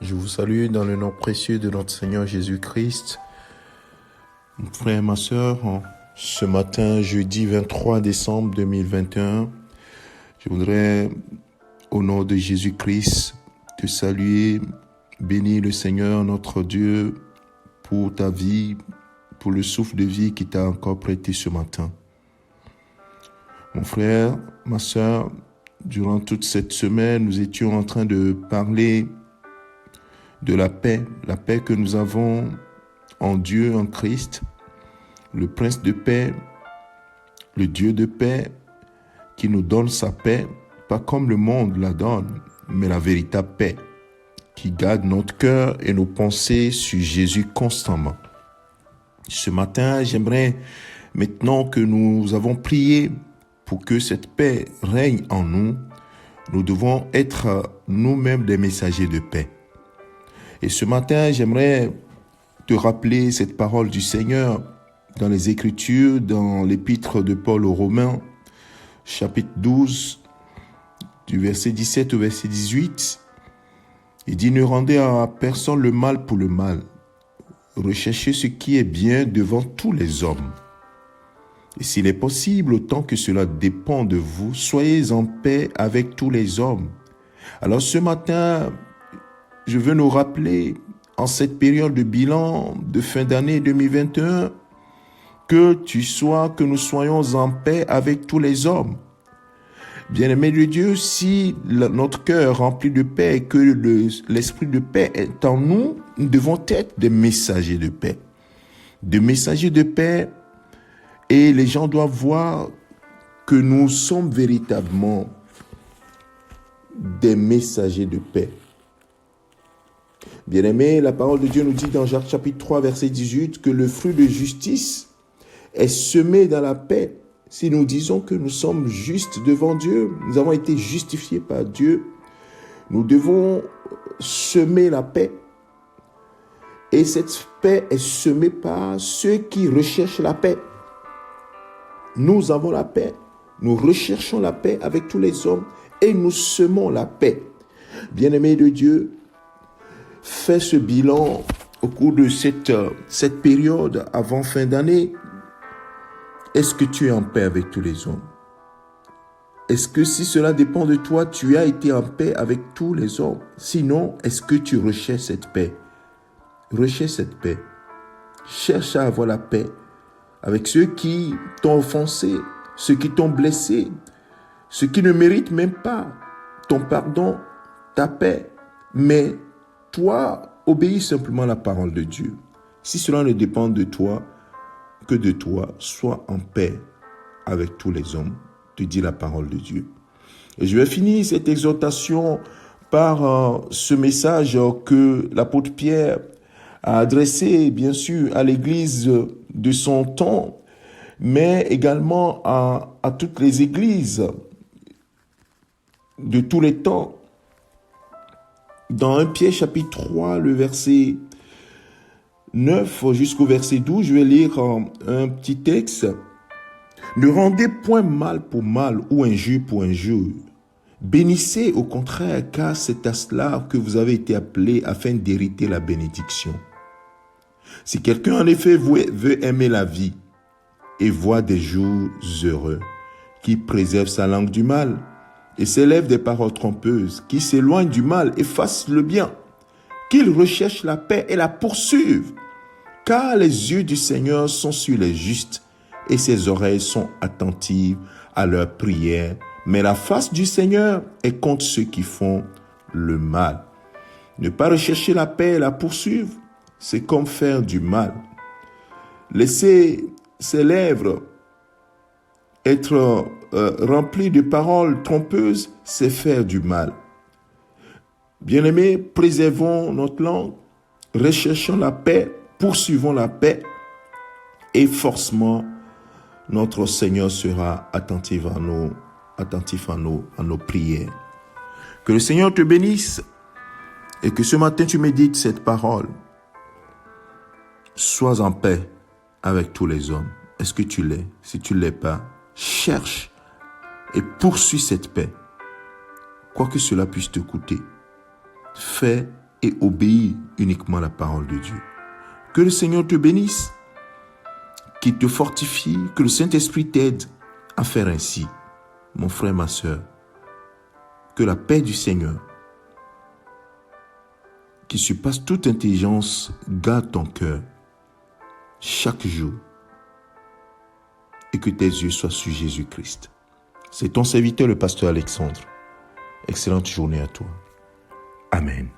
Je vous salue dans le nom précieux de notre Seigneur Jésus-Christ. Mon frère et ma sœur, ce matin, jeudi 23 décembre 2021, je voudrais, au nom de Jésus-Christ, te saluer, bénir le Seigneur, notre Dieu, pour ta vie, pour le souffle de vie qui t'a encore prêté ce matin. Mon frère, ma sœur, durant toute cette semaine, nous étions en train de parler de la paix que nous avons en Dieu, en Christ, le Prince de paix, le Dieu de paix, qui nous donne sa paix, pas comme le monde la donne, mais la véritable paix, qui garde notre cœur et nos pensées sur Jésus constamment. Ce matin, j'aimerais, maintenant que nous avons prié pour que cette paix règne en nous, nous devons être nous-mêmes des messagers de paix. Et ce matin, j'aimerais te rappeler cette parole du Seigneur dans les Écritures, dans l'épître de Paul aux Romains, chapitre 12, du verset 17 au verset 18. Il dit « Ne rendez à personne le mal pour le mal. Recherchez ce qui est bien devant tous les hommes. Et s'il est possible, autant que cela dépend de vous, soyez en paix avec tous les hommes. » Alors ce matin, je veux nous rappeler, en cette période de bilan de fin d'année 2021, que nous soyons en paix avec tous les hommes. Bien-aimé de Dieu, si notre cœur rempli de paix et que l'esprit de paix est en nous, nous devons être des messagers de paix. Des messagers de paix, et les gens doivent voir que nous sommes véritablement des messagers de paix. Bien-aimé, la parole de Dieu nous dit dans Jacques chapitre 3, verset 18, que le fruit de justice est semé dans la paix. Si nous disons que nous sommes justes devant Dieu, nous avons été justifiés par Dieu, nous devons semer la paix. Et cette paix est semée par ceux qui recherchent la paix. Nous avons la paix, nous recherchons la paix avec tous les hommes et nous semons la paix. Bien-aimé de Dieu, fais ce bilan au cours de cette période avant fin d'année. Est-ce que tu es en paix avec tous les hommes? Est-ce que si cela dépend de toi, tu as été en paix avec tous les hommes? Sinon, est-ce que tu recherches cette paix? Recherche cette paix. Cherche à avoir la paix avec ceux qui t'ont offensé, ceux qui t'ont blessé, ceux qui ne méritent même pas ton pardon, ta paix. Mais toi, obéis simplement à la parole de Dieu. Si cela ne dépend de toi, que de toi, sois en paix avec tous les hommes, te dit la parole de Dieu. Et je vais finir cette exhortation par ce message que l'apôtre Pierre a adressé, bien sûr, à l'église de son temps, mais également à toutes les églises de tous les temps. Dans 1 Pierre chapitre 3, le verset 9 jusqu'au verset 12, je vais lire un petit texte. « Ne rendez point mal pour mal ou injure pour injure. Bénissez au contraire, car c'est à cela que vous avez été appelés afin d'hériter la bénédiction. Si quelqu'un en effet veut aimer la vie et voir des jours heureux, qui préserve sa langue du mal et s'élève des paroles trompeuses, qui s'éloigne du mal et fasse le bien, qu'il recherche la paix et la poursuive, car les yeux du Seigneur sont sur les justes et ses oreilles sont attentives à leurs prières. Mais la face du Seigneur est contre ceux qui font le mal. » Ne pas rechercher la paix et la poursuivre, c'est comme faire du mal. Laisser ses lèvres être remplies de paroles trompeuses, c'est faire du mal. Bien-aimés, préservons notre langue, recherchons la paix, poursuivons la paix et forcément notre Seigneur sera attentif à nos prières. Que le Seigneur te bénisse et que ce matin tu médites cette parole. Sois en paix avec tous les hommes. Est-ce que tu l'es? Si tu ne l'es pas, cherche et poursuis cette paix. Quoi que cela puisse te coûter, fais et obéis uniquement à la parole de Dieu. Que le Seigneur te bénisse, qu'il te fortifie, que le Saint-Esprit t'aide à faire ainsi. Mon frère, ma sœur, que la paix du Seigneur, qui surpasse toute intelligence, garde ton cœur chaque jour et que tes yeux soient sur Jésus-Christ. C'est ton serviteur, le pasteur Alexandre. Excellente journée à toi. Amen.